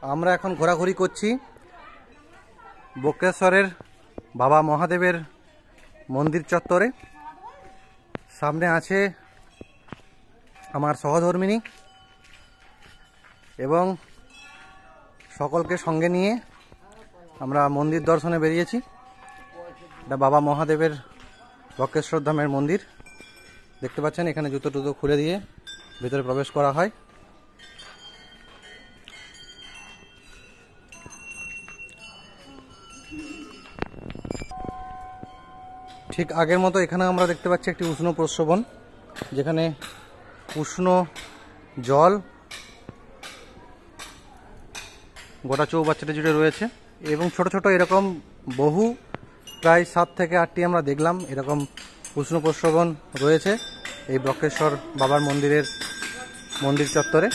আমরা এখন ঘোরাঘুরি করছি বক্রেশ্বরের বাবা মহাদেবের মন্দির চত্বরে। সামনে আছে আমার সহধর্মিনী এবং সকলকে সঙ্গে নিয়ে আমরা মন্দির দর্শনে বেরিয়েছি। এটা বাবা মহাদেবের বক্রেশ্বর ধামের মন্দির। দেখতে পাচ্ছেন এখানে জুতো টুতো খুলে দিয়ে ভিতরে প্রবেশ করা হয়। ঠিক আগের মতো এখানে আমরা দেখতে পাচ্ছি একটি উষ্ণ প্রস্রবণ, যেখানে উষ্ণ জল গোটা চৌবাচ্চাটা জুড়ে রয়েছে এবং ছোট ছোট এরকম বহু প্রায় 7 থেকে 8টি আমরা দেখলাম এরকম উষ্ণ প্রস্রবণ রয়েছে এই বক্রেশ্বর বাবার মন্দির চত্বরে।